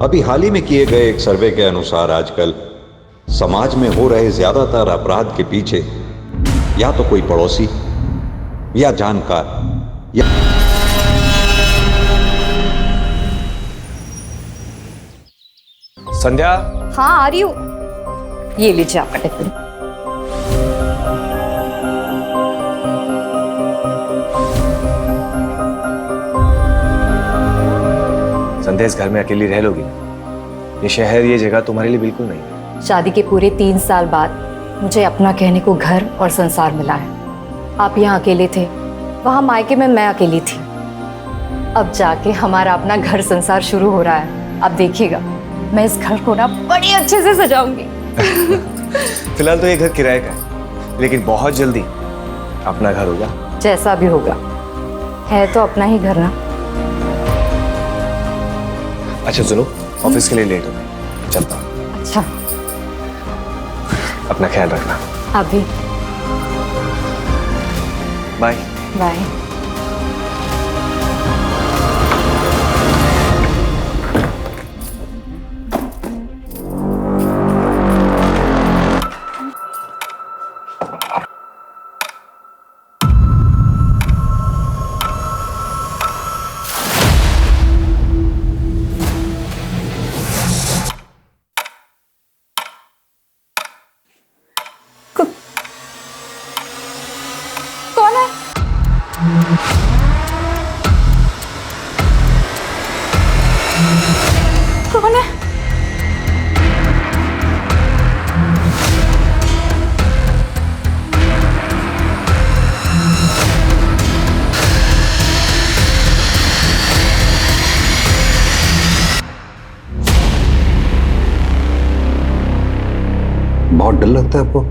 अभी हाल ही में किए गए एक सर्वे के अनुसार आजकल समाज में हो रहे ज्यादातर अपराध के पीछे या तो कोई पड़ोसी या जानकार या संध्या। हाँ आ रही हूँ। ये लीजिए आपका टिफिन। संध्या, इस घर में अकेली रह लोगी? ये शहर, ये जगह तुम्हारे लिए बिल्कुल नहीं है। शादी के पूरे 3 साल बाद मुझे अपना कहने को घर और संसार मिला है। आप यहाँ अकेले थे, वहाँ मायके में मैं अकेली थी। अब जाके हमारा अपना घर संसार शुरू हो रहा है। अब देखिएगा, मैं इस घर को ना बड़ी अच्छे से सजाऊंगी। फिलहाल तो ये घर किराए का है, लेकिन बहुत जल्दी अपना घर होगा। जैसा भी होगा, है तो अपना ही घर ना। अच्छा सुनो, ऑफिस के लिए लेट हो गई, चलता हूँ। अच्छा, अपना ख्याल रखना। आप भी। Bye bye. कौन है? कौन है? बहुत डर लगता है आपको?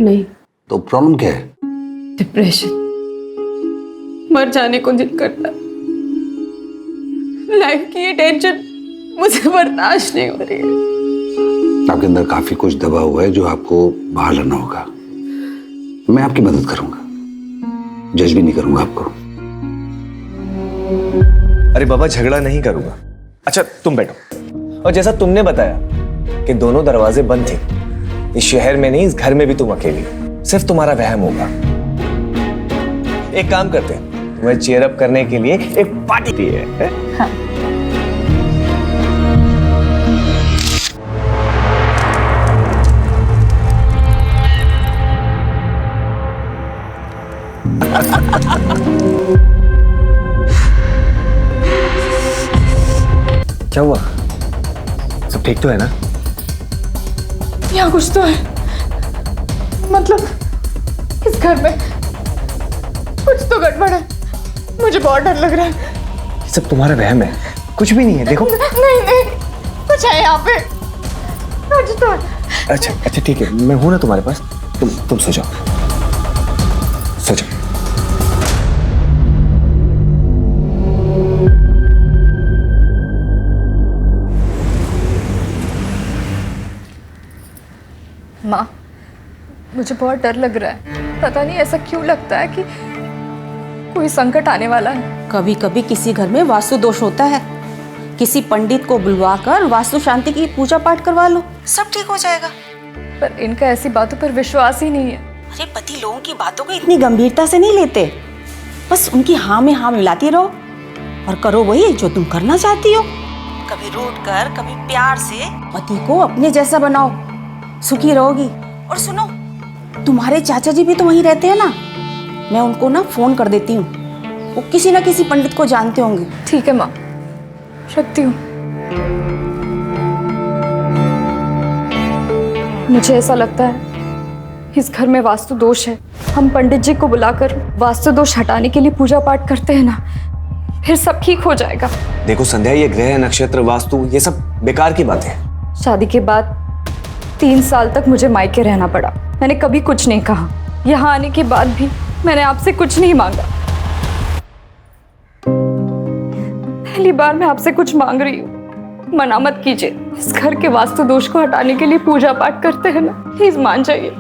नहीं, तो प्रॉब्लम क्या है? डिप्रेशन। मर जाने को दिल करता है। लाइफ की ये टेंशन मुझे बर्दाश्त नहीं हो रही है। आपके अंदर काफी कुछ दबा हुआ है जो आपको बाहर लाना होगा। मैं आपकी मदद करूंगा, जज भी नहीं करूंगा आपको। अरे बाबा, झगड़ा नहीं करूंगा। अच्छा तुम बैठो। और जैसा तुमने बताया कि दोनों दरवाजे बंद थे, इस शहर में नहीं, इस घर में भी तुम अकेली, सिर्फ तुम्हारा वहम होगा। एक काम करते हैं, तुम्हें चेयर अप करने के लिए एक पार्टी दी है? हाँ। क्या हुआ? सब ठीक तो है ना? यहाँ कुछ तो है, मतलब इस घर में कुछ तो गड़बड़ है। मुझे बहुत डर लग रहा है। ये सब तुम्हारा वहम है, कुछ भी नहीं है। देखो नहीं, कुछ है यहाँ पे, कुछ तो है। अच्छा ठीक है, मैं हूं ना तुम्हारे पास। तुम सो जाओ, सो जाओ। माँ, मुझे बहुत डर लग रहा है। पता नहीं ऐसा क्यों लगता है कि कोई संकट आने वाला है। कभी कभी किसी घर में वास्तु दोष होता है। किसी पंडित को बुलवाकर वास्तु शांति की पूजा पाठ करवा लो, सब ठीक हो जाएगा। पर इनका ऐसी बातों पर विश्वास ही नहीं है। अरे पति लोगों की बातों को इतनी गंभीरता से नहीं लेते, बस उनकी हाँ में हाँ मिलाती रहो और करो वही जो तुम करना चाहती हो। कभी रूठ कर, कभी प्यार से पति को अपने जैसा बनाओ, सुखी रहोगी। और सुनो, तुम्हारे चाचा जी भी तो वहीं रहते हैं ना, मैं उनको ना फोन कर देती हूँ, वो किसी ना किसी पंडित को जानते होंगे। ठीक है माँ, रखती हूँ। मुझे ऐसा लगता है इस घर में वास्तु दोष है। हम पंडित जी को बुलाकर वास्तु दोष हटाने के लिए पूजा पाठ करते हैं ना, फिर सब ठीक हो जाएगा। देखो संध्या, ये ग्रह नक्षत्र वास्तु ये सब बेकार की बात है। शादी के बाद 3 साल तक मुझे मायके रहना पड़ा। मैंने कभी कुछ नहीं कहा। यहाँ आने के बाद भी मैंने आपसे कुछ नहीं मांगा। पहली बार मैं आपसे कुछ मांग रही हूँ, मना मत कीजिए। इस घर के वास्तु दोष को हटाने के लिए पूजा पाठ करते हैं ना, प्लीज मान जाइए।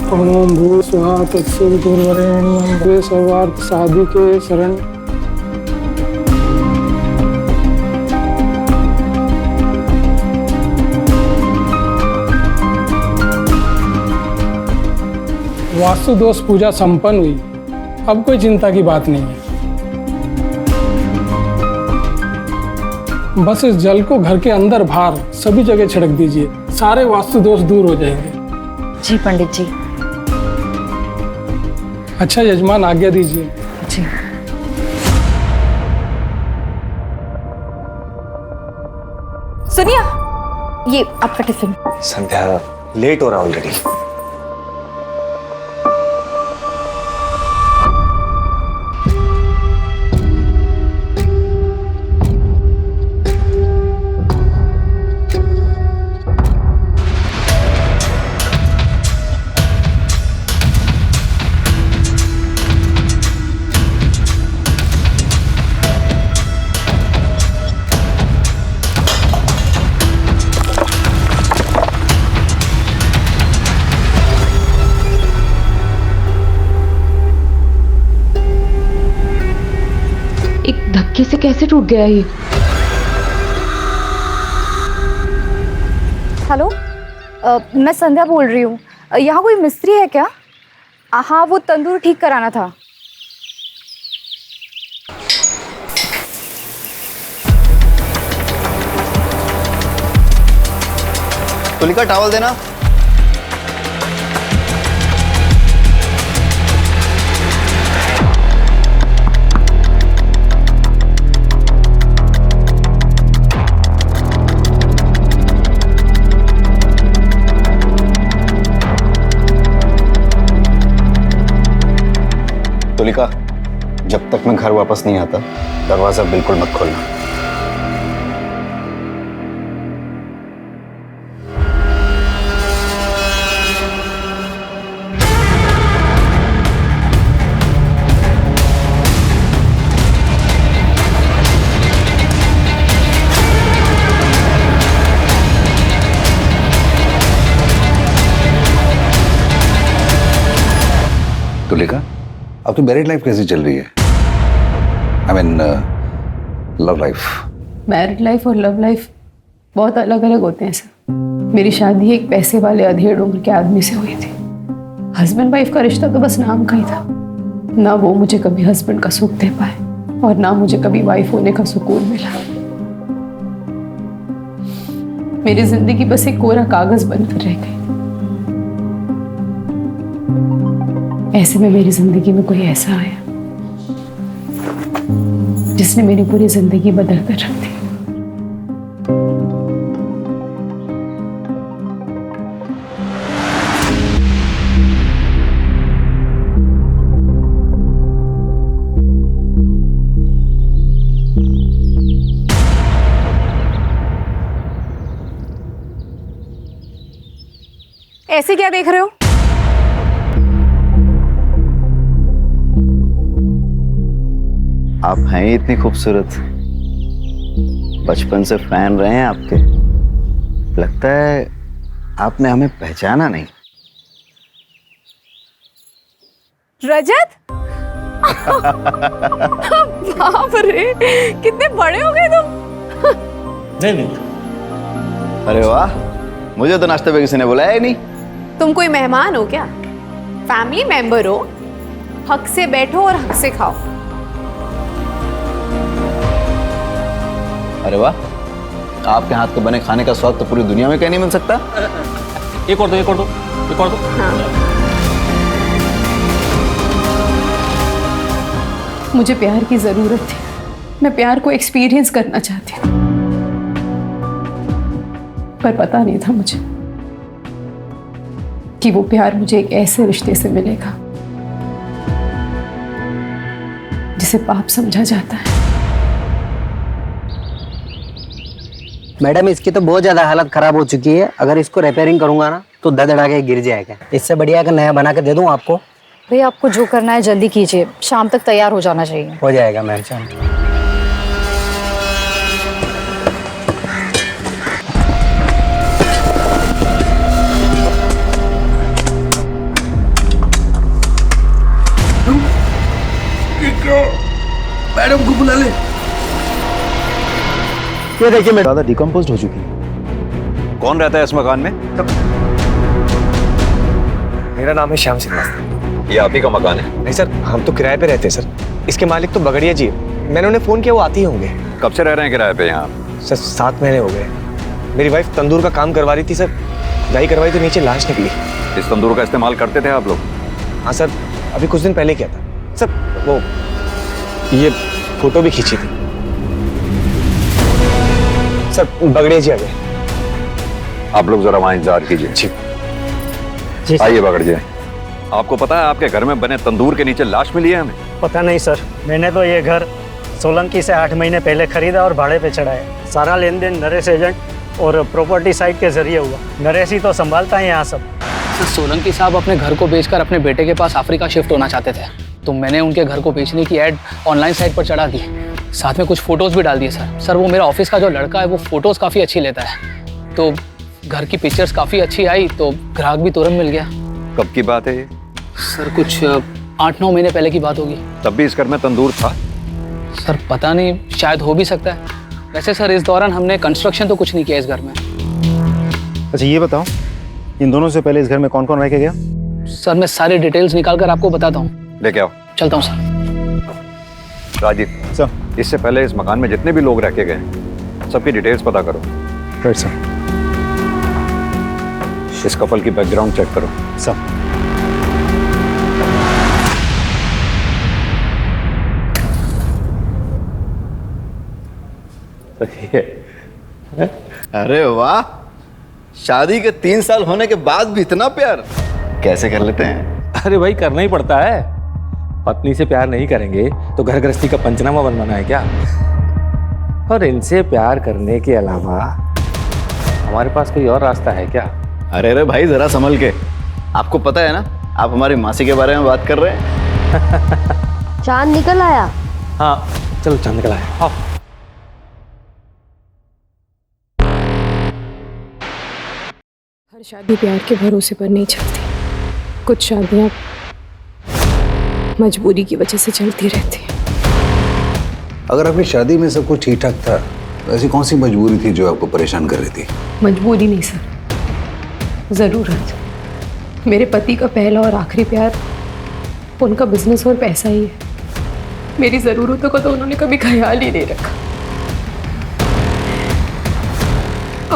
ओम भू स्वाहा तत्सवितुर्वरेण्यं सर्वार्थ साधिके शरण। वास्तु दोष पूजा संपन्न हुई, अब कोई चिंता की बात नहीं है। बस इस जल को घर के अंदर बाहर सभी जगह छिड़क दीजिए, सारे वास्तु दोष दूर हो जाएंगे। जी पंडित जी। अच्छा यजमान, आज्ञा दीजिए। जी। सुनिए, ये आपका टिफिन। संध्या, लेट हो रहा ऑलरेडी। धक्के से कैसे टूट गया ये? हेलो, मैं संध्या बोल रही हूँ। यहाँ कोई मिस्त्री है क्या? हाँ, वो तंदूर ठीक कराना था। तुलिका, टॉवल देना। तुलिका, जब तक मैं घर वापस नहीं आता दरवाजा बिल्कुल मत खोलना। तुलिका, अब तो मैरिड लाइफ कैसी चल रही है? I mean love life. Married life और लव लाइफ बहुत अलग अलग होते हैं सर। मेरी शादी एक पैसे वाले अधेड़ उम्र के आदमी से हुई थी। हस्बैंड वाइफ का रिश्ता तो बस नाम का ही था। ना वो मुझे कभी हस्बैंड का सुख दे पाए और ना मुझे कभी वाइफ होने का सुकून मिला। मेरी जिंदगी बस एक कोरा कागज बनकर रह गई। ऐसे में मेरी जिंदगी में कोई ऐसा आया जिसने मेरी पूरी जिंदगी बदल कर रख दी। ऐसे क्या देख रहे हो? आप हैं ही इतनी खूबसूरत, बचपन से फैन रहे हैं आपके। लगता है आपने हमें पहचाना नहीं। रजत? बाप रे, कितने बड़े हो गए तुम। नहीं। अरे वाह, मुझे तो नाश्ते पे किसी ने बुलाया ही नहीं। तुम कोई मेहमान हो क्या? फैमिली मेंबर हो। हक से बैठो और हक से खाओ। अरे वाह, आपके हाथ के बने खाने का स्वाद तो पूरी दुनिया में कहीं नहीं मिल सकता। एक और दो, एक और दो, एक और दो। हाँ। मुझे प्यार की जरूरत थी। मैं प्यार को एक्सपीरियंस करना चाहती थी, पर पता नहीं था मुझे कि वो प्यार मुझे एक ऐसे रिश्ते से मिलेगा जिसे पाप समझा जाता है। मैडम, इसकी तो बहुत ज्यादा हालत खराब हो चुकी है। अगर इसको रिपेयरिंग करूंगा ना तो धड़धड़ा के गिर जाएगा। इससे बढ़िया का नया बना के दे दूं आपको। भैया, आपको जो करना है जल्दी कीजिए, शाम तक तैयार हो जाना चाहिए। हो जाएगा मैम, शाम। मैडम को बुला ले। ये देखिए मैडम ज़्यादा डिकम्पोज हो चुकी है। कौन रहता है इस मकान में? मेरा नाम है श्याम श्रीवास्तव। ये आप ही का मकान है? नहीं सर, हम तो किराए पे रहते हैं सर। इसके मालिक तो बगड़िया जी है। मैंने उन्हें फोन किया, वो आते ही होंगे। कब से रह रहे हैं किराए पे यहाँ? सर 7 महीने हो गए। मेरी वाइफ तंदूर का काम करवा रही थी सर, दाई करवाई तो नीचे लाश निकली। इस तंदूर का इस्तेमाल करते थे आप लोग? हाँ सर, अभी कुछ दिन पहले किया था सर। वो ये फोटो भी खींची थी सर। बगड़िया जी आ गए। आप लोग जरा वहाँ इंतजार कीजिए। जी आइए बगड़ जी। आपको पता है आपके घर में बने तंदूर के नीचे लाश मिली है हमें? पता नहीं सर, मैंने तो ये घर सोलंकी से 8 महीने पहले खरीदा और भाड़े पे चढ़ाया। सारा लेन देन नरेश एजेंट और प्रॉपर्टी साइट के जरिए हुआ। नरेश ही तो संभालता है यहाँ सब। सर सोलंकी साहब अपने घर को बेचकर अपने बेटे के पास अफ्रीका शिफ्ट होना चाहते थे, तो मैंने उनके घर को बेचने की ऐड ऑनलाइन साइट पर चढ़ा दी। साथ में कुछ फोटोज़ भी डाल दिए सर। सर वो मेरा ऑफिस का जो लड़का है वो फ़ोटोज़ काफ़ी अच्छी लेता है, तो घर की पिक्चर्स काफ़ी अच्छी आई तो ग्राहक भी तुरंत मिल गया। कब की बात है ये? सर कुछ 8-9 महीने पहले की बात होगी। तब भी इस घर में तंदूर था? सर पता नहीं, शायद हो भी सकता है। वैसे सर इस दौरान हमने कंस्ट्रक्शन तो कुछ नहीं किया इस घर में। अच्छा ये बताओ, इन दोनों से पहले इस घर में कौन कौन रह के गया? सर मैं सारी डिटेल्स निकाल कर आपको बताता हूँ। लेके आओ। चलता हूँ सर। राजीव सर, इससे पहले इस मकान में जितने भी लोग रह के गए सबकी डिटेल्स पता करो। Right sir. इस कपल की बैकग्राउंड चेक करो। सर। अरे वाह, शादी के 3 साल होने के बाद भी इतना प्यार कैसे कर लेते हैं? अरे भाई करना ही पड़ता है। पत्नी से प्यार नहीं करेंगे तो घर गृहस्थी का पंचनामा बनवाना है क्या? और इनसे प्यार करने के अलावा हमारे पास कोई और रास्ता है क्या? अरे अरे भाई जरा संभल के। आपको पता है ना, आप हमारी मासी के बारे में बात कर रहे हैं। चांद निकल आया। हाँ चलो चांद निकल आया। आओ। हर शादी प्यार के भरोसे पर नहीं चलती। कुछ शादियां मजबूरी की वजह से चलती रहती हैं। अगर आपकी शादी में सब कुछ ठीक ठाक था तो ऐसी कौन सी मजबूरी थी जो आपको परेशान कर रही थी? मजबूरी नहीं सर, ज़रूरत। मेरे पति का पहला और आखिरी प्यार उनका बिजनेस और पैसा ही है। मेरी ज़रूरतों का तो उन्होंने कभी ख्याल ही नहीं रखा।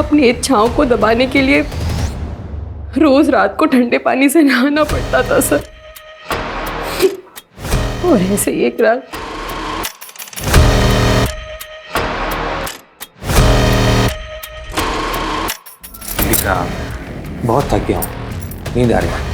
अपनी इच्छाओं को दबाने के लिए रोज रात को ठंडे पानी से नहाना पड़ता था सर। और ऐसे ही एक रात बहुत थक गया हूँ, नींद आ रही है।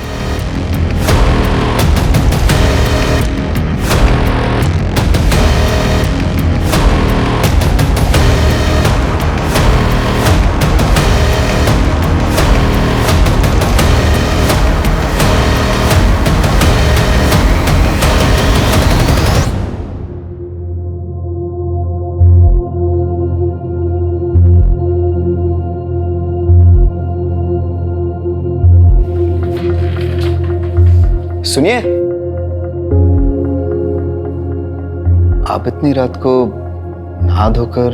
सुनिए, आप इतनी रात को नहा धोकर?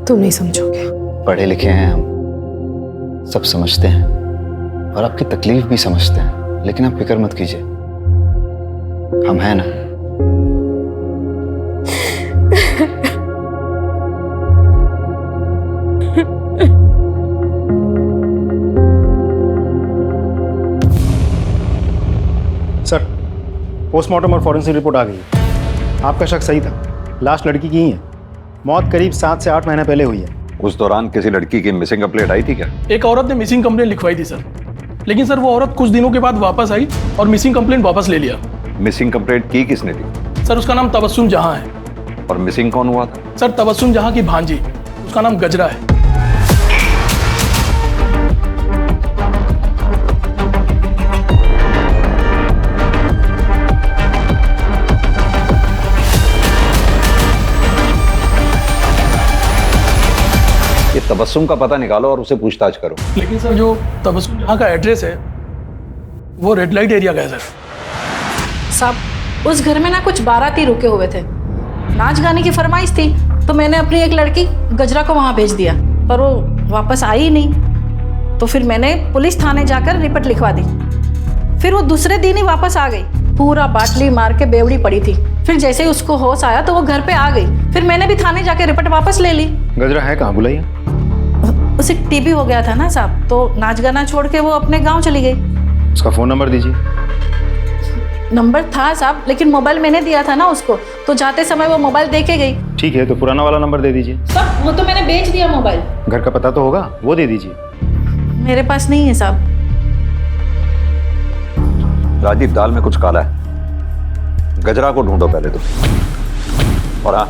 तुम नहीं समझोगे। पढ़े लिखे हैं हम, सब समझते हैं और आपकी तकलीफ भी समझते हैं, लेकिन आप फिक्र मत कीजिए, हम हैं ना। सर, पोस्टमार्टम और फॉरेंसिक रिपोर्ट आ गई है। आपका शक सही था, लाश लड़की की ही है। मौत करीब 7 से 8 महीने पहले हुई है। उस दौरान किसी लड़की की मिसिंग कंप्लेंट आई थी क्या? एक औरत ने मिसिंग कंप्लेंट लिखवाई थी सर, लेकिन सर वो औरत कुछ दिनों के बाद वापस आई और मिसिंग कंप्लेंट वापस ले लिया। मिसिंग कंप्लेंट की किसने थी? सर उसका नाम तबस्सुम जहां है। और मिसिंग कौन हुआ था? सर तबस्सुम जहां की भांजी, उसका नाम गजरा है। ये तबस्सुम का पता निकालो और उसे पूछताछ करो। लेकिन सर जो तबस्सुम जहां का एड्रेस है वो रेड लाइट एरिया का है सर। साहब उस घर में ना कुछ बाराती रुके हुए थे, नाच गाने की फरमाइश थी, तो मैंने अपनी एक लड़की गजरा को वहाँ भेज दिया, पर वो वापस आई ही नहीं। तो फिर मैंने पुलिस थाने जाकर रिपोर्ट लिखवा दी। फिर वो दूसरे दिन ही वापस आ गई, पूरा बाटली मार के बेवड़ी पड़ी थी। फिर जैसे ही उसको होश आया तो वो घर पे आ गई। फिर मैंने भी थाने जाके रिपोर्ट वापस ले ली। गजरा है कहाँ, बुलाइए। उसे टीबी हो गया था ना साहब, तो नाच गाना छोड़ के वो अपने गांव चली गई। उसका फ़ोन नंबर दीजिए। नंबर था साहब, लेकिन मोबाइल मैंने दिया था ना उसको, तो जाते समय वो मोबाइल दे के गई। ठीक है, तो पुराना वाला नंबर दे दीजिए। साहब वो तो मैंने बेच दिया मोबाइल। घर का पता तो होगा, वो दे दीजिए। मेरे पास नहीं है साहब। राजीव, दाल में कुछ काला है, गजरा को ढूंढो पहले तो। और हाँ,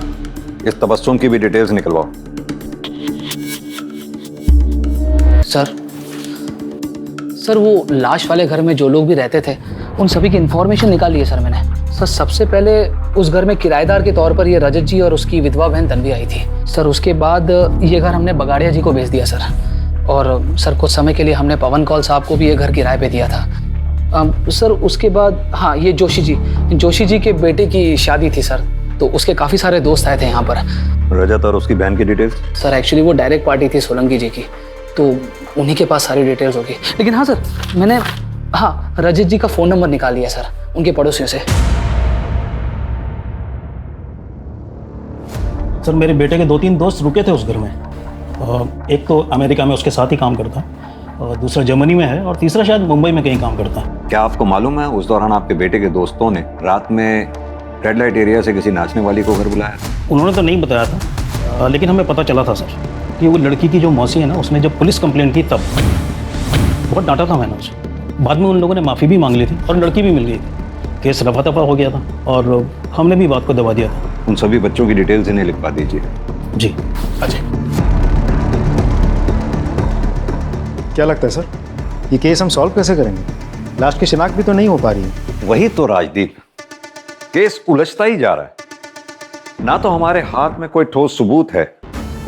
इस तबस्सुम की भी डिटेल्स निकलवाओ। सर वो लाश वाले घर में जो लोग भी रहते थे उन सभी की इंफॉर्मेशन निकाली है सर मैंने। सर सबसे पहले उस घर में किराएदार के तौर पर ये रजत जी और उसकी विधवा बहन तन्वी आई थी सर। उसके बाद ये घर हमने बगाड़िया जी को बेच दिया सर। और सर कुछ समय के लिए हमने पवन कौल साहब को भी ये घर किराए पे दिया था सर। उसके बाद हाँ, ये जोशी जी के बेटे की शादी थी सर, तो उसके काफ़ी सारे दोस्त आए थे यहाँ पर। रजत और उसकी बहन की डिटेल्स? सर एक्चुअली वो डायरेक्ट पार्टी थी सोलंकी जी की, तो उन्हीं के पास सारी डिटेल्स होगी। लेकिन हाँ सर, मैंने हाँ रजत जी का फ़ोन नंबर निकाल लिया सर उनके पड़ोसियों से। सर मेरे बेटे के 2-3 दोस्त रुके थे उस घर में। एक तो अमेरिका में उसके साथ ही काम करता है, और दूसरा जर्मनी में है, और तीसरा शायद मुंबई में कहीं काम करता है। क्या आपको मालूम है उस दौरान आपके बेटे के दोस्तों ने रात में रेड लाइट एरिया से किसी नाचने वाली को घर बुलाया? उन्होंने तो नहीं बताया था, लेकिन हमें पता चला था सर कि वो लड़की की जो मौसी है ना, उसने जब पुलिस कंप्लेंट की तब बहुत डांटा था मैंने उसे। बाद में उन लोगों ने माफ़ी भी मांग ली थी और लड़की भी मिल गई थी। केस रफा दफा हो गया था और हमने भी बात को दबा दिया था। उन सभी बच्चों की डिटेल्स इन्हें लिखवा दीजिए। जी अजय। क्या लगता है सर, ये केस हम सॉल्व कैसे करेंगे? लाश की शिनाख्त भी तो नहीं हो पा रही है। वही तो राजदीप, केस उलझता ही जा रहा है। ना तो हमारे हाथ में कोई ठोस सबूत है,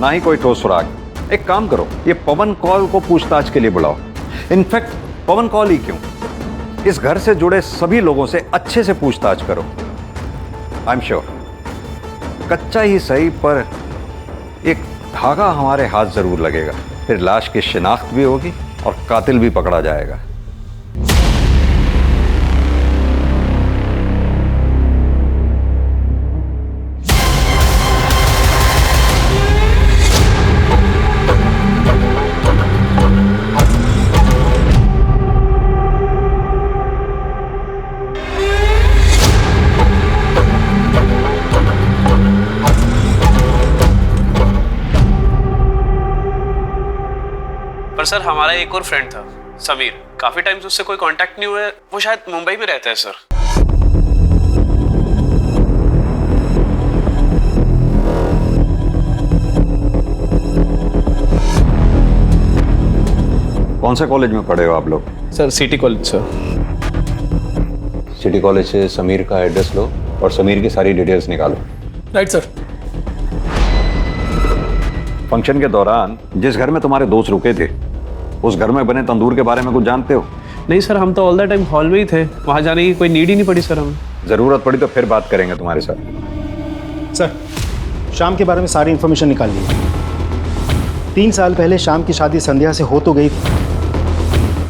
ना ही कोई ठोस सुराग। एक काम करो, ये पवन कौल को पूछताछ के लिए बुलाओ। इनफैक्ट पवन कौल ही क्यों, इस घर से जुड़े सभी लोगों से अच्छे से पूछताछ करो। आई एम श्योर कच्चा ही सही पर एक धागा हमारे हाथ जरूर लगेगा। फिर लाश की शिनाख्त भी होगी और कातिल भी पकड़ा जाएगा। पर सर हमारा एक और फ्रेंड था समीर, काफी टाइम से उससे कोई कांटेक्ट नहीं हुआ है। वो शायद मुंबई में रहता है सर। कौन से कॉलेज में पढ़े हो आप लोग? Sir city college sir. City college से समीर का एड्रेस लो और समीर की सारी डिटेल्स निकालो। Right sir. फंक्शन के दौरान जिस घर में तुम्हारे दोस्त रुके थे, उस घर में बने तंदूर के बारे में कुछ जानते हो? नहीं सर, हम तो ऑल द टाइम हॉल में ही थे, वहां जाने की कोई नीड ही नहीं पड़ी सर हमें। जरूरत पड़ी तो फिर बात करेंगे तुम्हारे साथ। सर शाम के बारे में सारी इन्फॉर्मेशन निकाल ली। 3 साल पहले शाम की शादी संध्या से हो तो गई थी,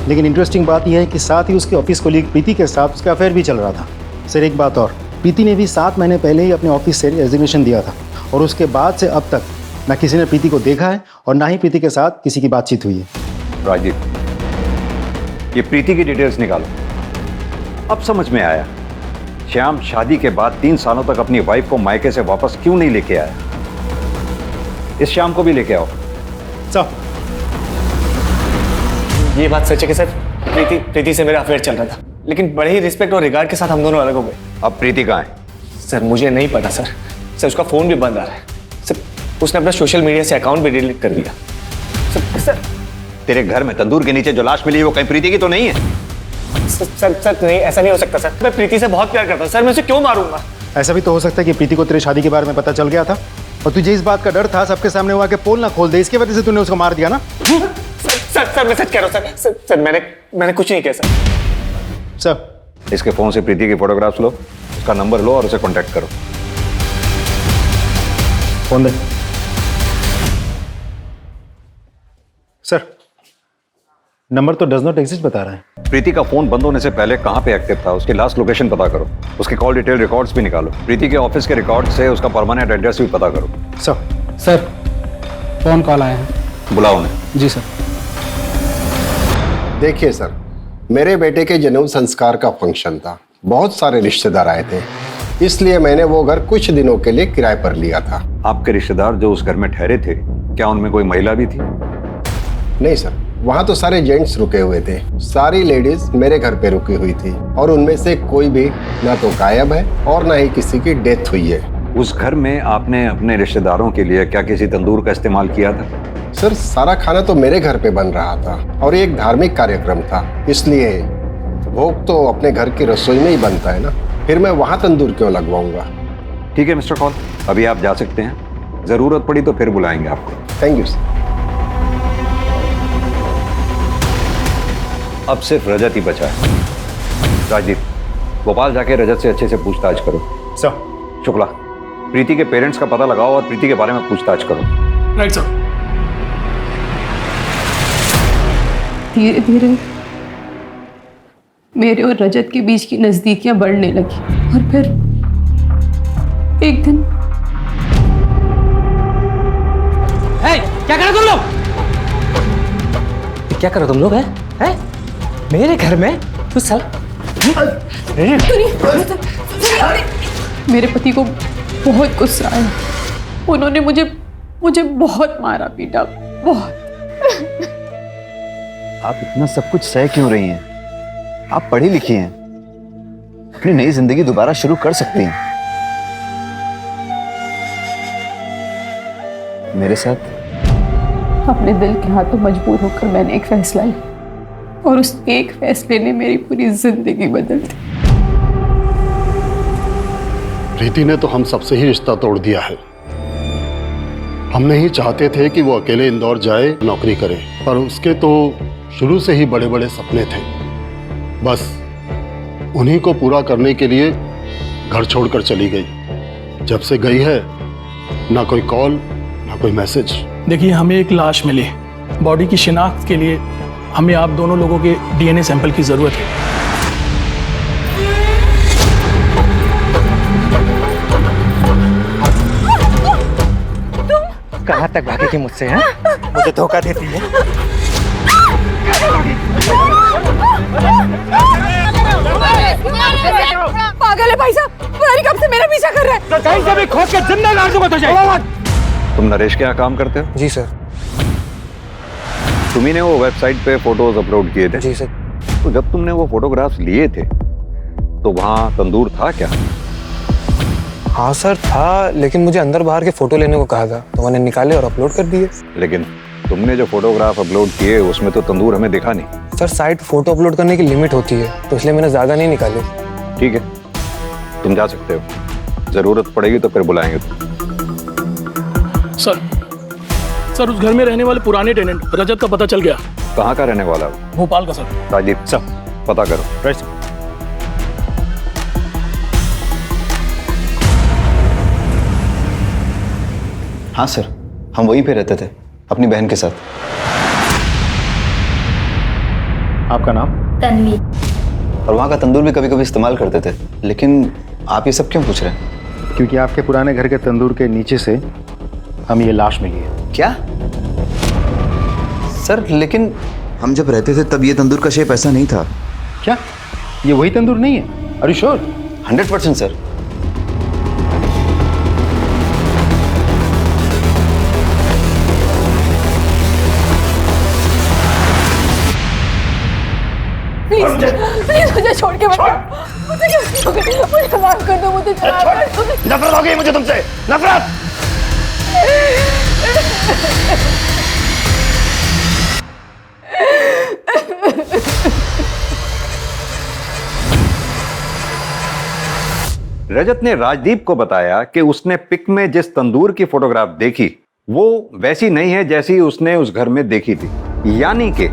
लेकिन इंटरेस्टिंग बात यह है कि साथ ही उसके ऑफिस कोलीग प्रीति के साथ उसका अफेयर भी चल रहा था। सर एक बात और, प्रीति ने भी 7 महीने पहले ही अपने ऑफिस से रेजिग्नेशन दिया था, और उसके बाद से अब तक ना किसी ने प्रीति को देखा है और ना ही प्रीति के साथ किसी की बातचीत हुई है। राजीव, ये प्रीति की डिटेल्स निकालो। अब समझ में आया श्याम शादी के बाद 3 सालों तक अपनी वाइफ को मायके से वापस क्यों नहीं लेके आया। इस श्याम को भी लेके आओ। सर ये बात सच है कि सर प्रीति से मेरा अफेयर चल रहा था, लेकिन बड़े ही रिस्पेक्ट और रिगार्ड के साथ हम दोनों अलग हो गए। अब प्रीति कहाँ है? सर मुझे नहीं पता सर। सर उसका फोन भी बंद आ रहा है सर। उसने अपना सोशल मीडिया से अकाउंट भी डिलीट कर दिया। सर तेरे घर में तंदूर के नीचे जो लाश मिली है वो कहीं प्रीति की तो नहीं है? सर नहीं, ऐसा नहीं हो सकता सर। मैं प्रीति से बहुत प्यार करता हूँ सर, मैं उसे क्यों मारूंगा? ऐसा भी तो हो सकता है कि प्रीति को तेरे शादी के बारे में पता चल गया था और तुझे इस बात का डर था सबके सामने हुआ कि पोल ना खोल दे, इसकी वजह से तूने उसको मार दिया ना? सर मैं सच कह रहा हूँ सर। मैंने कुछ नहीं किया सर। इसके फोन से प्रीति की फोटोग्राफ्स लो, उसका नंबर लो और उसे कांटेक्ट करो। फोन दे। सर, नंबर तो डज नॉट एग्जिस्ट बता रहा है। प्रीति का फोन बंद होने से पहले कहां पे एक्टिव था, उसकी लास्ट लोकेशन पता करो, उसके कॉल डिटेल रिकॉर्ड्स भी निकालो, प्रीति के ऑफिस के रिकॉर्ड से उसका परमानेंट एड्रेस भी पता करो। सर फोन कॉल आया है। बुलाओ उन्हें। जी सर। देखिए सर, मेरे बेटे के जन्म संस्कार का फंक्शन था, बहुत सारे रिश्तेदार आए थे, इसलिए मैंने वो घर कुछ दिनों के लिए किराए पर लिया था। आपके रिश्तेदार जो उस घर में ठहरे थे, क्या उनमें कोई महिला भी थी? नहीं सर, वहाँ तो सारे जेंट्स रुके हुए थे, सारी लेडीज मेरे घर पे रुकी हुई थी और उनमें से कोई भी ना तो गायब है और ना ही किसी की डेथ हुई है। उस घर में आपने अपने रिश्तेदारों के लिए क्या किसी तंदूर का इस्तेमाल किया था? सर, सारा खाना तो मेरे घर पे बन रहा था और एक धार्मिक कार्यक्रम था, इसलिए भोग तो अपने घर की रसोई में ही बनता है ना, फिर मैं वहाँ तंदूर क्यों लगवाऊंगा। ठीक है मिस्टर कॉल, अभी आप जा सकते हैं, जरूरत पड़ी तो फिर बुलाएंगे आपको। Thank you sir. अब सिर्फ रजत ही बचा है। राजदीप, भोपाल जाके रजत से अच्छे से पूछताछ करो। सर। शुक्ला, प्रीति के पेरेंट्स का पता लगाओ और प्रीति के बारे में पूछताछ करो। Right sir. धीरे धीरे मेरे और रजत के बीच की नजदीकियां बढ़ने लगी और फिर एक दिन क्या करो तुम लोग? क्या करो तुम लोग? हैं? मेरे घर में तू मेरे पति को बहुत गुस्सा आया, उन्होंने मुझे बहुत मारा पीटा, बहुत। आप इतना सब कुछ सह क्यों रही हैं? आप पढ़ी लिखी हैं, अपनी नई जिंदगी दोबारा शुरू कर सकती हैं। मेरे साथ अपने दिल के हाथों मजबूर होकर मैंने एक फैसला लिया और उस एक फैसले ने मेरी पूरी जिंदगी बदल दी। प्रीति ने तो हम सबसे ही रिश्ता तोड़ दिया है। हम नहीं चाहते थे कि वो अकेले इंदौर जाए, नौकरी करे, पर उसके तो शुरू से ही बड़े बड़े सपने थे। बस उन्हीं को पूरा करने के लिए घर छोड़कर चली गई। जब से गई है, ना कोई कॉल ना कोई मैसेज। देखिए, हमें एक लाश मिली, बॉडी की शिनाख्त के लिए हमें आप दोनों लोगों के डीएनए सैंपल की जरूरत है। तुम कहाँ तक भागेगी मुझसे? हैं? मुझे धोखा देती है। पागल है भाई साहब, पता नहीं कब से मेरा पीछा कर रहा है। तो कहीं से भी खोद के जिंदा गाड़ दूंगा तुझे। तुम नरेश के यहाँ काम करते हो? जी सर। तुम्ही ने वो वेबसाइट पे फोटोज अपलोड किए थे? जी सर। तो जब तुमने वो फोटोग्राफ्स लिए थे तो वहाँ तंदूर था क्या? हाँ सर था, लेकिन मुझे अंदर बाहर के फोटो लेने को कहा था तो मैंने निकाले और अपलोड कर दिए। लेकिन तुमने जो फोटोग्राफ अपलोड किए उसमें तो तंदूर हमें दिखा नहीं। सर, साइट फोटो अपलोड करने की लिमिट होती है तो इसलिए मैंने ज्यादा नहीं निकाले। ठीक है, तुम जा सकते हो, जरूरत पड़ेगी तो फिर बुलाएंगे। सर उस घर में रहने वाले पुराने टेनेंट रजत का पता चल गया। कहाँ का रहने वाला? भोपाल का सर। राजदीप सर, पता करो। Right sir. हाँ सर, हम वहीं पे रहते थे अपनी बहन के साथ। आपका नाम? तन्वी। और वहाँ का तंदूर भी कभी कभी इस्तेमाल करते थे। लेकिन आप ये सब क्यों पूछ रहे हैं? क्योंकि आपके पुराने घर के तंदूर के नीचे से हमें ये लाश मिली है। क्या सर? लेकिन हम जब रहते थे तब ये तंदूर का शेप ऐसा नहीं था। क्या ये वही तंदूर नहीं है? Are you sure? 100% sir. Please मुझे छोड़ के मत जाओ। मुझे माफ कर दो, मुझे नफरत हो गई मुझे तुमसे, नफरत। रजत ने राजदीप को बताया कि उसने पिक में जिस तंदूर की फोटोग्राफ देखी वो वैसी नहीं है जैसी उसने उस घर में देखी थी। यानी कि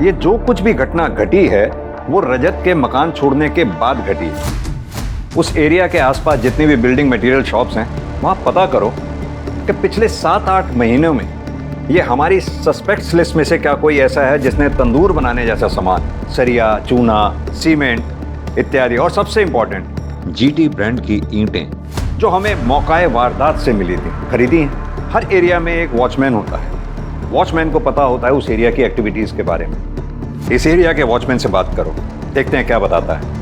ये जो कुछ भी घटना घटी है वो रजत के मकान छोड़ने के बाद घटी है। उस एरिया के आसपास जितनी भी बिल्डिंग मटेरियल शॉप्स हैं वहां पता करो कि पिछले 7-8 महीनों में ये हमारी सस्पेक्ट्स लिस्ट में से क्या कोई ऐसा है जिसने तंदूर बनाने जैसा सामान, सरिया, चूना, सीमेंट इत्यादि, और सबसे इंपॉर्टेंट जीटी ब्रांड की ईंटें जो हमें मौकाए वारदात से मिली थी, खरीदी हैं। हर एरिया में एक वॉचमैन होता है, वॉचमैन को पता होता है उस एरिया की एक्टिविटीज के बारे में। इस एरिया के वॉचमैन से बात करो, देखते हैं क्या बताता है।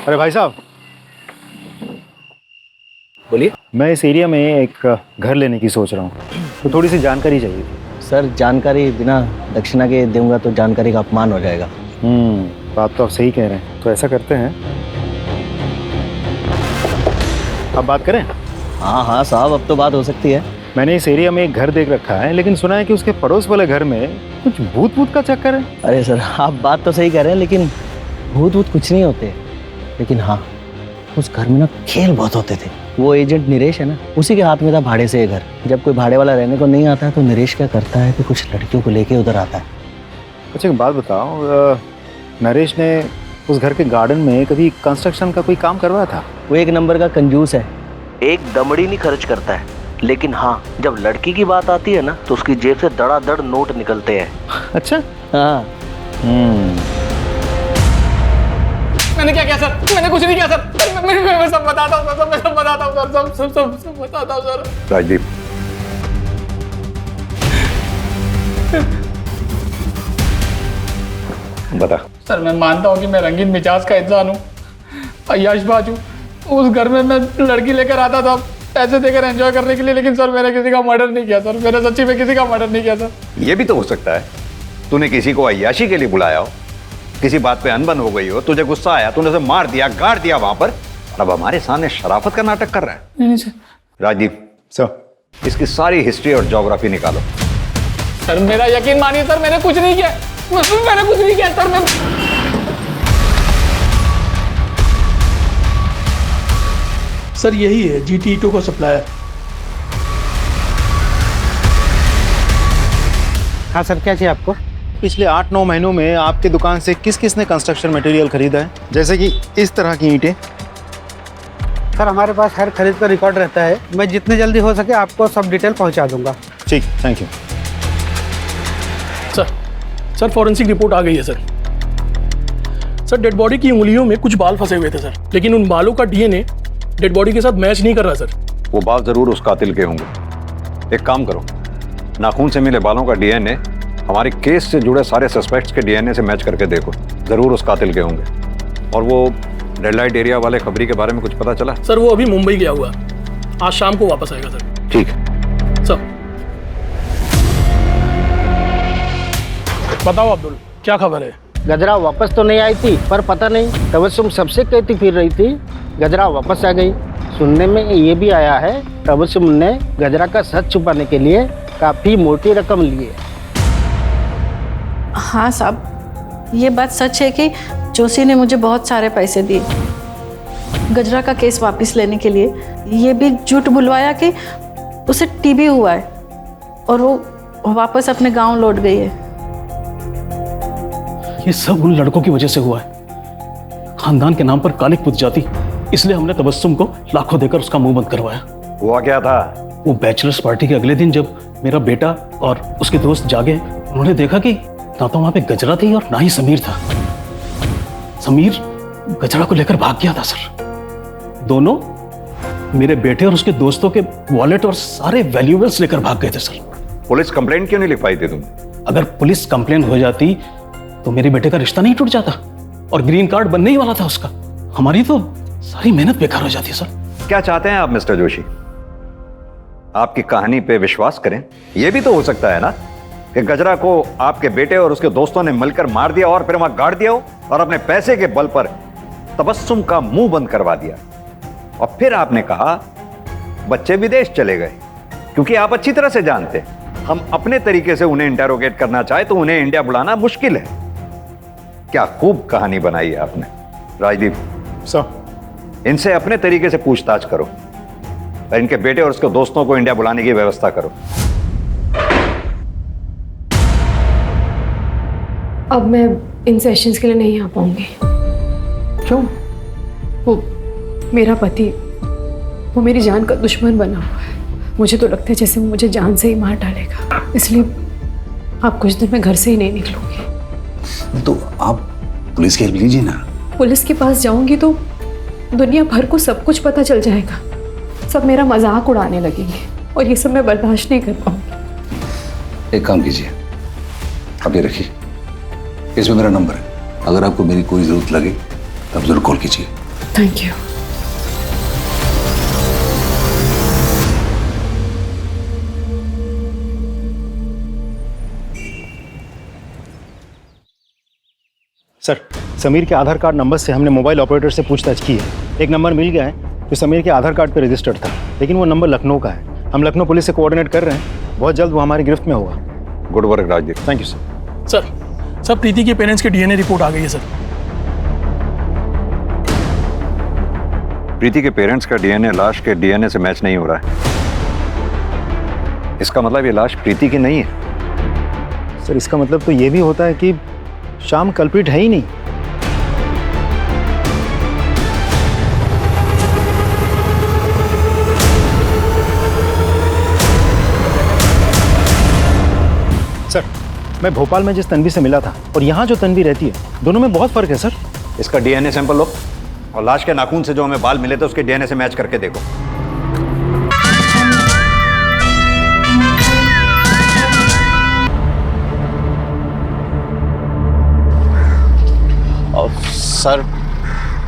अरे भाई साहब, बोलिए। मैं इस एरिया में एक घर लेने की सोच रहा हूँ, तो थोड़ी सी जानकारी चाहिए थी। सर जानकारी बिना दक्षिणा के दूंगा तो जानकारी का अपमान हो जाएगा। बात तो आप सही कह रहे हैं। तो ऐसा करते हैं, अब बात करें? हाँ हाँ साहब, अब तो बात हो सकती है। मैंने इस एरिया में एक घर देख रखा है, लेकिन सुना है कि उसके पड़ोस वाले घर में कुछ भूत का चक्कर है। अरे सर, आप बात तो सही कह रहे हैं, लेकिन भूत कुछ नहीं होते। लेकिन हाँ, उस घर में ना खेल बहुत होते थे। वो एजेंट नरेश है ना, उसी के हाथ में था भाड़े से ये घर। जब कोई भाड़े वाला रहने को नहीं आता है तो नरेश क्या करता है कि कुछ लड़कियों को लेके उधर आता है। अच्छा एक बात बताओ, नरेश ने उस घर के गार्डन में कभी कंस्ट्रक्शन का कोई काम करवाया था? वो एक नंबर का कंजूस है, एक दमड़ी नहीं खर्च करता है। लेकिन हाँ, जब लड़की की बात आती है ना तो उसकी जेब से धड़ाधड़ नोट निकलते हैं। अच्छा। हाँ। मैंने क्या किया सर? मैंने कुछ नहीं किया सर। मैं सब बताता हूँ सर, मैं सब बताता हूँ सर, सब बताता हूँ सर। राजदीप, बता। सर मैं मानता हूँ कि मैं रंगीन मिजाज का इंसान हूँ, अय्याशबाज हूँ। उस घर में मैं लड़की लेकर आता था पैसे देकर एंजॉय करने के लिए, लेकिन सर मैंने किसी का मर्डर नहीं किया सर। मैंने सच्ची में किसी का मर्डर नहीं किया सर। ये भी तो हो सकता है तूने किसी को अय्याशी के लिए बुलाया हो, किसी बात पे अनबन हो गई हो, तुझे गुस्सा आया, तूने उसे मार दिया, गाड़ दिया वहां पर, और अब हमारे सामने शराफत का नाटक कर रहा है। नहीं सर। राजदीप सर, इसकी सारी हिस्ट्री और ज्योग्राफी निकालो। सर मेरा यकीन मानिए सर, मैंने कुछ नहीं किया। मैंने कुछ नहीं किया सर। मैं सर यही है GT2 का सप्लायर। हाँ सर, क्या चाहिए आपको? पिछले 8-9 महीनों में आपकी दुकान से किस किस ने कंस्ट्रक्शन मटेरियल खरीदा है, जैसे कि इस तरह की ईंटें? सर हमारे पास हर खरीद का रिकॉर्ड रहता है। मैं जितने जल्दी हो सके आपको सब डिटेल पहुंचा दूंगा। ठीक, thank you. Sir forensic report आ गई है सर। सर डेड बॉडी की उंगलियों में कुछ बाल फंसे हुए थे सर, लेकिन उन बालों का DNA डेड बॉडी के साथ मैच नहीं कर रहा सर। वो बाल जरूर उस कातिल के होंगे। एक काम करो, नाखून से मिले बालों का DNA हमारे केस से जुड़े सारे सस्पेक्ट्स के DNA से मैच करके देखो, जरूर उस कातिल के होंगे। और वो रेड लाइट एरिया वाले खबरी के बारे में कुछ पता चला? सर वो अभी मुंबई गया हुआ, आज शाम को वापस आएगा सर। ठीक है सर। बताओ अब्दुल, क्या खबर है? गजरा वापस तो नहीं आई थी, पर पता नहीं तबस्सुम सबसे कहती फिर रही थी गजरा वापस आ गई। सुनने में ये भी आया है तबस्सुम ने गजरा का सच छुपाने के लिए काफी मोटी रकम ली है। हाँ साहब, ये बात सच है कि जोशी ने मुझे बहुत सारे पैसे दिए गजरा का केस वापस लेने के लिए। ये भी झूठ बुलवाया कि उसे TB हुआ है और वो वापस अपने गांव लौट गई है। ये सब उन लड़कों की वजह से हुआ है। खानदान के नाम पर कालिक पुत जाती, इसलिए हमने तबस्सुम को लाखों देकर उसका मुंह बंद करवाया। हुआ क्या था? वो बैचलर्स पार्टी के अगले दिन जब मेरा बेटा और उसके दोस्त जागे, उन्होंने देखा कि ना तो वहां पे गजरा थी और ना ही समीर था। समीर गजरा को लेकर भाग गया था सर। दोनों मेरे बेटे और उसके दोस्तों के वॉलेट और सारे वैल्यूएबल्स लेकर भाग गए थे सर। पुलिस कंप्लेंट क्यों नहीं लिखवाई थी तुम? अगर पुलिस कंप्लेंट हो जाती तो मेरे बेटे का रिश्ता नहीं टूट जाता और ग्रीन कार्ड बनने ही वाला था उसका। हमारी तो सारी मेहनत बेकार हो जाती सर। क्या चाहते हैं आप मिस्टर जोशी? आपकी कहानी पे विश्वास करें? यह भी तो हो सकता है ना कि गजरा को आपके बेटे और उसके दोस्तों ने मिलकर मार दिया और फिर वहां गाड़ दिया हो और अपने पैसे के बल पर तबस्सुम का मुंह बंद करवा दिया, और फिर आपने कहा बच्चे विदेश चले गए। क्योंकि आप अच्छी तरह से जानते हैं हम अपने तरीके से उन्हें इंटेरोगेट करना चाहे तो उन्हें इंडिया बुलाना मुश्किल है। क्या खूब कहानी बनाई है आपने। राजदीप सर, इनसे अपने तरीके से पूछताछ करो और इनके बेटे और उसके दोस्तों को इंडिया बुलाने की व्यवस्था करो। अब मैं इन सेशंस के लिए नहीं आ पाऊंगी। क्यों? वो मेरा पति, वो मेरी जान का दुश्मन बना हुआ है। मुझे तो लगता है जैसे वो मुझे जान से ही मार डालेगा, इसलिए आप कुछ दिन में घर से ही नहीं निकलूंगी। तो आप पुलिस की हेल्प लीजिए ना। पुलिस के पास जाऊंगी तो दुनिया भर को सब कुछ पता चल जाएगा, सब मेरा मजाक उड़ाने लगेंगे और ये सब मैं बर्दाश्त नहीं कर पाऊंगी। एक काम कीजिए, आप ये रखिए, इसमें मेरा नंबर है, अगर आपको मेरी कोई जरूरत लगे तब जरूर कॉल कीजिए। Thank you. सर, समीर के आधार कार्ड नंबर से हमने मोबाइल ऑपरेटर से पूछताछ की है। एक नंबर मिल गया है जो समीर के आधार कार्ड पर रजिस्टर्ड था, लेकिन वो नंबर लखनऊ का है। हम लखनऊ पुलिस से कोऑर्डिनेट कर रहे हैं, बहुत जल्द वो हमारी गिरफ्त में होगा। Good work Rajdeep. Thank you sir. Sir Preeti के पेरेंट्स की डीएनए रिपोर्ट आ गई है सर। प्रीति के पेरेंट्स का डीएनए लाश के डीएनए से मैच नहीं हो रहा है। इसका मतलब ये लाश प्रीति की नहीं है। सर, इसका मतलब तो ये भी होता है कि श्याम कल्प्रिट है ही नहीं। सर, मैं भोपाल में जिस तन्वी से मिला था और यहाँ जो तन्वी रहती है, दोनों में बहुत फर्क है सर। इसका डीएनए सैंपल लो और लाश के नाखून से जो हमें बाल मिले थे उसके डीएनए से मैच करके देखो। सर,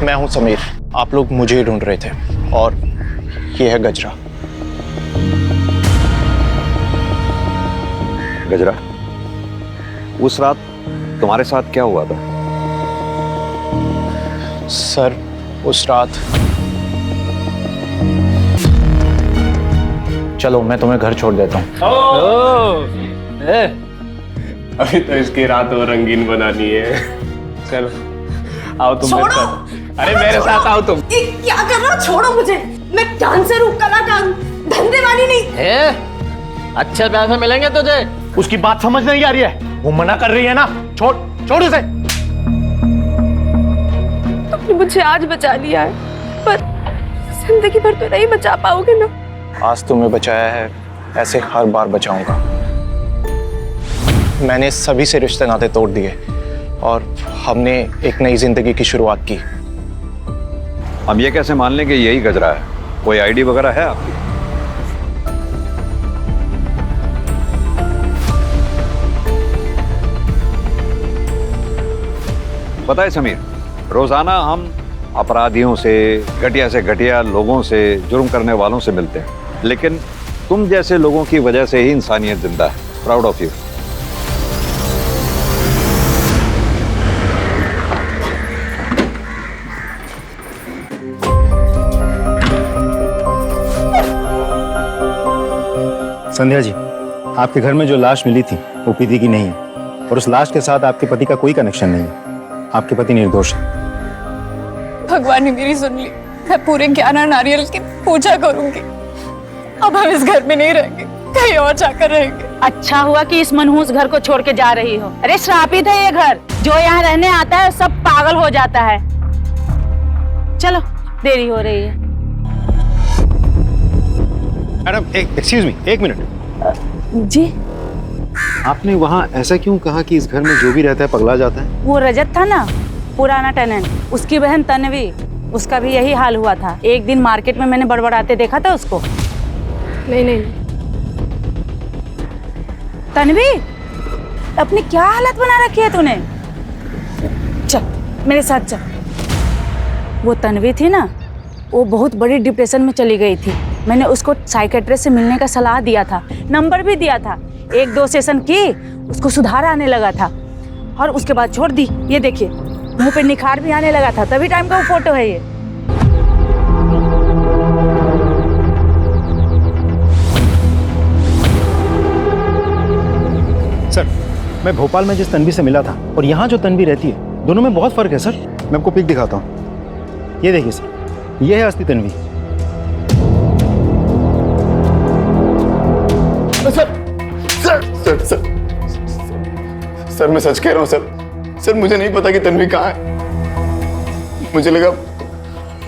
मैं हूं समीर। आप लोग मुझे ही ढूंढ रहे थे और ये है गजरा। गजरा, उस रात तुम्हारे साथ क्या हुआ था? सर, उस रात, चलो मैं तुम्हें घर छोड़ देता हूँ। अभी तो इसकी रात और रंगीन बनानी है। चलो आओ तुम मेरे साथ। अरे मेरे साथ आओ तुम। क्या कर रहे हो? छोड़ो मुझे, मैं डांसर हूँ, कलाकार हूँ, धंधे वाली नहीं। अच्छे पैसे मिलेंगे तुझे। उसकी बात समझ नहीं आ रही है, वो मना कर रही है ना। छोड़ छोड़ उसे। तुमने मुझे आज बचा लिया है, पर जिंदगी भर तो नहीं बचा पाओगे ना। आज तुम्हें बचाया है, ऐसे हर बार बचाऊंगा। मैंने सभी से रिश्ते नाते तोड़ दिए और हमने एक नई जिंदगी की शुरुआत की। हम ये कैसे मान लें कि यही गजरा है? कोई आईडी वगैरह है आपकी? पता है समीर, रोजाना हम अपराधियों से घटिया लोगों से, जुर्म करने वालों से मिलते हैं, लेकिन तुम जैसे लोगों की वजह से ही इंसानियत जिंदा है। Proud of you. Sandhya ji, आपके घर में जो लाश मिली थी वो प्रीति की नहीं है, और उस लाश के साथ आपके पति का कोई कनेक्शन नहीं है। आपके पति निर्दोष है। भगवान ने मेरी सुन ली। मैं पूरे 11 नारियल की पूजा करूंगी। अब हम इस घर में नहीं रहेंगे, कहीं और जाकर रहेंगे। अच्छा हुआ कि इस मनहूस घर को छोड़ के जा रही हो। अरे श्रापित है ये घर, जो यहाँ रहने आता है सब पागल हो जाता है। चलो, देरी हो रही है। मैडम, एक्सक्यूज मी, एक मिनट। जी, आपने वहाँ ऐसा क्यों कहा कि इस घर में जो भी रहता है पगला जाता है? वो रजत था ना, पुराना टेनेंट, उसकी बहन तन्वी, उसका भी यही हाल हुआ था। एक दिन मार्केट में मैंने बड़बड़ाते देखा था उसको। नहीं। तन्वी, अपनी क्या हालत बना रखी है तूने? चल मेरे साथ चल। वो तन्वी थी ना, वो बहुत बड़ी डिप्रेशन में चली गई थी। मैंने उसको साइकेट्रिस्ट से मिलने का सलाह दिया था, नंबर भी दिया था। 1-2 सेशन की, उसको सुधार आने लगा था और उसके बाद छोड़ दी। ये देखिए, मुंह पे निखार भी आने लगा था। तभी टाइम का वो फोटो है ये। सर, मैं भोपाल में जिस तन्वी से मिला था और यहाँ जो तन्वी रहती है, दोनों में बहुत फर्क है सर। मैं आपको पिक दिखाता हूँ। ये देखिए सर, ये है असली तन्वी। सर मैं सच कह रहा हूँ सर, सर मुझे नहीं पता कि तन्वी कहाँ है। मुझे लगा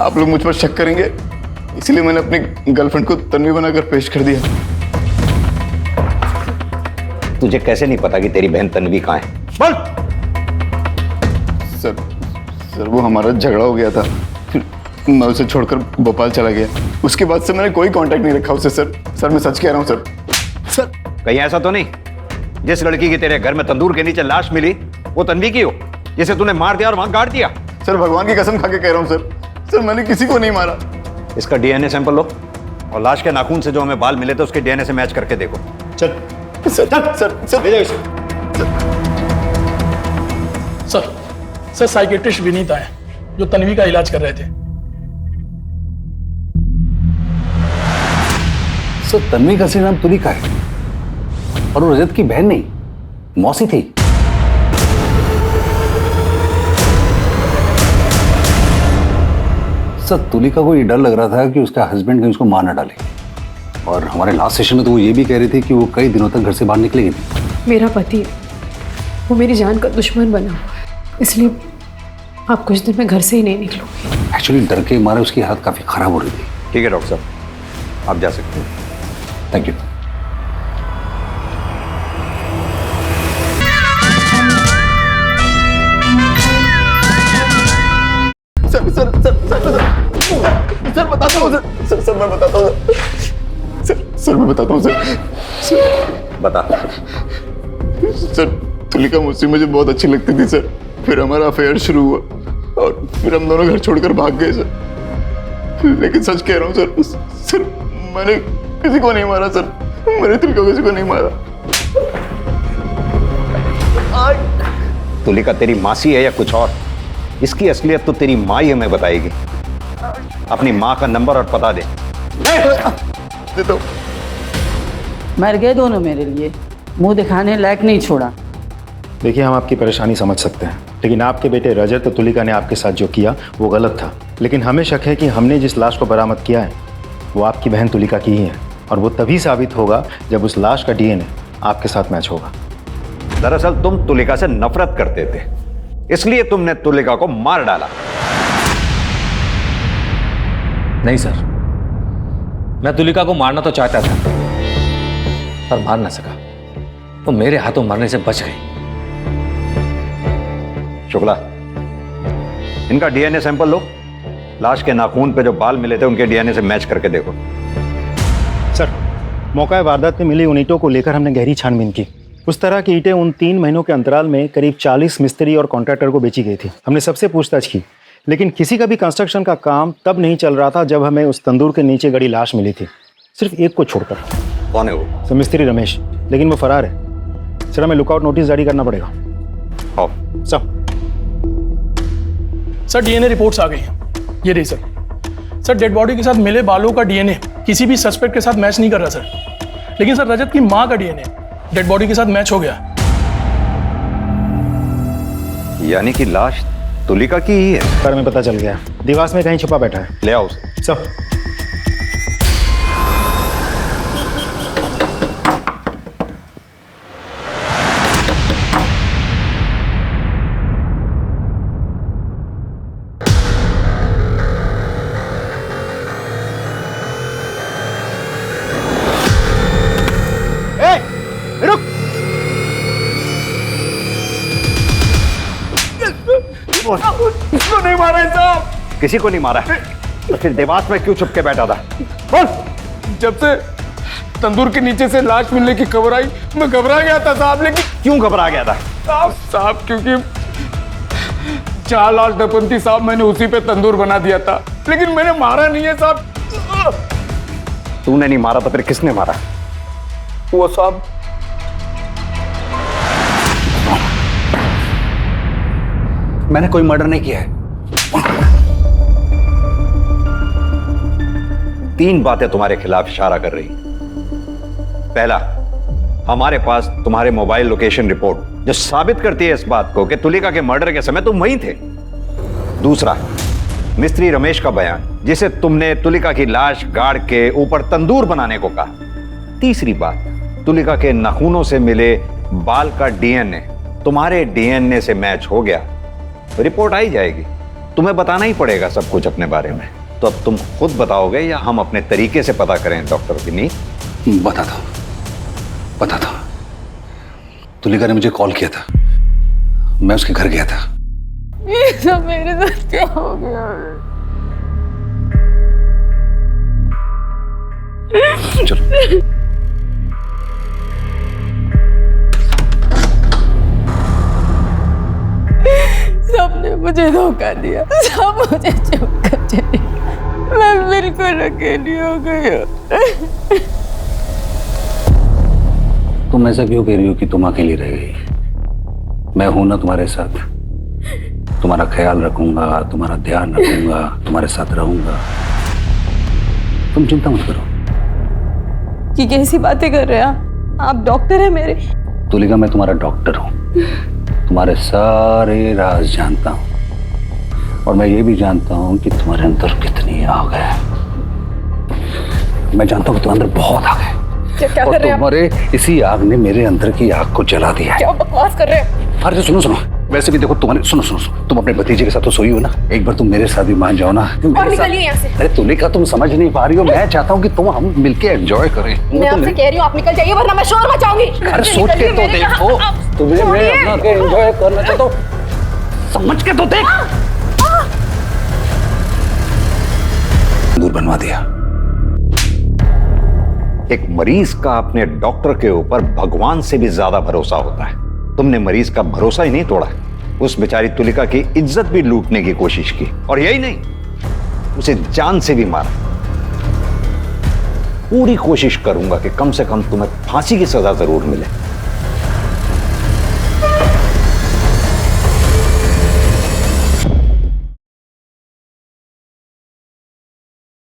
आप लोग मुझ पर शक करेंगे, इसलिए मैंने अपनी गर्लफ्रेंड को तन्वी बनाकर पेश कर दिया। तुझे कैसे नहीं पता कि तेरी बहन तन्वी कहाँ है? बोल। सर वो हमारा झगड़ा हो गया था, फिर मैं उसे छोड़कर भोपाल चला गया। उसके बाद से मैंने कोई कांटेक्ट नहीं रखा उससे। सर मैं सच कह रहा हूँ सर। कहीं ऐसा तो नहीं जिस लड़की की तेरे घर में तंदूर के नीचे लाश मिली वो तन्वी की हो, जिसे तूने मार दिया और वहां गाड़ दिया? सर भगवान की कसम खा के कह रहा हूँ सर मैंने किसी को नहीं मारा। इसका डीएनए सैंपल लो और लाश के नाखून से जो हमें बाल मिले थे उसके डीएनए से मैच करके देखो। सर साइकेट्रिस्ट विनीता है जो तन्वी का इलाज कर रहे थे। सर तन्वी का असली नाम तुलिका है और वो रजत की बहन नहीं, मौसी थी। सर तुलिका को ये डर लग रहा था कि उसका हस्बैंड कहीं उसको मार न डाले, और हमारे लास्ट सेशन में तो वो ये भी कह रही थी कि वो कई दिनों तक घर से बाहर निकलेगी नहीं। मेरा पति वो मेरी जान का दुश्मन बना हुआ है, इसलिए आप कुछ दिन में घर से ही नहीं निकलोगे। एक्चुअली डर के मारे उसकी हालत काफी खराब हो रही थी। ठीक है डॉक्टर साहब, आप जा सकते हैं। Thank you. सर बताता हूँ सर मैं बताता हूँ सर मैं बताता हूँ सर बता। सर तुलिका मुझे बहुत अच्छी लगती थी सर। फिर हमारा अफेयर शुरू हुआ और फिर हम दोनों घर छोड़कर भाग गए सर। लेकिन सच कह रहा हूँ सर मैंने किसी को नहीं मारा सर। मैंने तुलिका किसी को नहीं मारा। तुलिका तेरी मासी है या कुछ और? इसकी असलियत तो तेरी माँ ही हमें बताएगी। अपनी माँ का नंबर और पता दे। दे। मर गए दोनों मेरे लिए, मुंह दिखाने लायक नहीं छोड़ा। देखिए हम आपकी परेशानी समझ सकते हैं, लेकिन आपके बेटे रजत और तुलिका ने आपके साथ जो किया वो गलत था। लेकिन हमें शक है कि हमने जिस लाश को बरामद किया है वो आपकी बहन तुलिका की ही है, और वो तभी साबित होगा जब उस लाश का डीएनए आपके साथ मैच होगा। दरअसल तुम तुलिका से नफरत करते थे, इसलिए तुमने तुलिका को मार डाला। नहीं सर, मैं तुलिका को मारना तो चाहता था पर मार ना सका। वो मेरे हाथों मरने से बच गई। शुक्ला, इनका डीएनए सैंपल लो। लाश के नाखून पे जो बाल मिले थे उनके डीएनए से मैच करके देखो। सर मौका वारदात में मिली उन ईंटों को लेकर हमने गहरी छानबीन की। उस तरह की ईंटें उन 3 महीनों के अंतराल में करीब 40 मिस्त्री और कॉन्ट्रैक्टर को बेची गई थी। हमने सबसे पूछताछ की, लेकिन किसी का भी कंस्ट्रक्शन का काम तब नहीं चल रहा था जब हमें उस तंदूर के नीचे गड़ी लाश मिली थी, सिर्फ एक को छोड़कर। कौन है वो? सर मिस्त्री रमेश, लेकिन वो फरार है। सर हमें लुकआउट नोटिस जारी करना पड़ेगा। हाँ सर डीएनए रिपोर्ट्स आ गई हैं। ये रही सर डेड बॉडी के साथ मिले बालों का डीएनए किसी भी सस्पेक्ट के साथ मैच नहीं कर रहा सर। लेकिन सर रजत की मां का डीएनए डेड बॉडी के साथ मैच हो गया। यानी कि लाश तुलिका की ही है। सर हमें पता चल गया, दीवार में कहीं छुपा बैठा है। ले आओ उसे। सर इसको नहीं मारा साहब। किसी को नहीं मारा तो फिर देवास में क्यों छुप के बैठा था? बोल। जब से तंदूर के नीचे से लाश मिलने की खबर आई मैं घबरा गया था साहब। लेकिन क्यों घबरा गया था? साहब क्योंकि 4 लाश दफन थी साहब, मैंने उसी पे तंदूर बना दिया था, लेकिन मैंने मारा नहीं है साहब। तूने नहीं मारा तो फिर किसने मारा? वो साहब मैंने कोई मर्डर नहीं किया है। 3 बातें तुम्हारे खिलाफ इशारा कर रही। पहला, हमारे पास तुम्हारे मोबाइल लोकेशन रिपोर्ट जो साबित करती है इस बात को कि तुलिका के मर्डर के समय तुम वहीं थे। दूसरा, मिस्त्री रमेश का बयान जिसे तुमने तुलिका की लाश गाड़ के ऊपर तंदूर बनाने को कहा। तीसरी बात, तुलिका के नाखूनों से मिले बाल का डीएनए तुम्हारे डीएनए से मैच हो गया तो रिपोर्ट आई जाएगी। तुम्हें बताना ही पड़ेगा सब कुछ अपने बारे में। तो अब तुम खुद बताओगे या हम अपने तरीके से पता करें डॉक्टर विनीत? बताता हूं। तुलिका ने मुझे कॉल किया था, मैं उसके घर गया था। ये सब मेरे साथ क्या हो गया? चलो। सबने मुझे धोखा दिया, सब मुझे चुप कर चले, मैं बिल्कुल अकेली हो गई हूँ। तुम ऐसा क्यों कह रही हो कि तुम अकेली रह गई? मैं हूं ना तुम्हारे साथ, तुम्हारा ख्याल रखूंगा, तुम्हारा ध्यान रखूंगा, तुम्हारे साथ रहूंगा। तुम चिंता मत करो। कि कैसी बातें कर रहे हैं आप डॉक्टर है मेरे। तुलिका, मैं तुम्हारा डॉक्टर हूं, तुम्हारे सारे राज जानता हूं और मैं ये भी जानता हूं कि तुम्हारे अंदर कितनी आग है। मैं जानता हूं कि तुम्हारे अंदर बहुत आग है। क्या और कर रहे हैं तुम्हारे इसी आग ने मेरे अंदर की आग को जला दिया है। क्या बकवास कर रहे हैं? अरे सुनो सुनो, वैसे भी देखो तुम्हारे सुनो सुनो सुनो, तुम अपने भतीजे के साथ तो सोई हो ना, एक बार तुम मेरे साथ भी मान जाओ ना। और निकलिए यहाँ से। अरे तुलिका, तुम समझ नहीं पा रही हो, मैं चाहता हूँ कि तुम हम मिलके एंजॉय करें। मैं आपसे कह रही हूँ आप निकल जाइए वरना मैं शोर मचाऊंगी। अरे सोच के तो देखो, तुम्हें मैं अपना के एंजॉय करना चाहता हूँ, समझ के तो देख। दूर बनवा दिया। एक मरीज का अपने डॉक्टर के ऊपर भगवान से भी ज्यादा भरोसा होता है। तुमने मरीज का भरोसा ही नहीं तोड़ा, उस बेचारी तुलिका की इज्जत भी लूटने की कोशिश की, और यही नहीं, उसे जान से भी मारा। पूरी कोशिश करूंगा कि कम से कम तुम्हें फांसी की सजा जरूर मिले।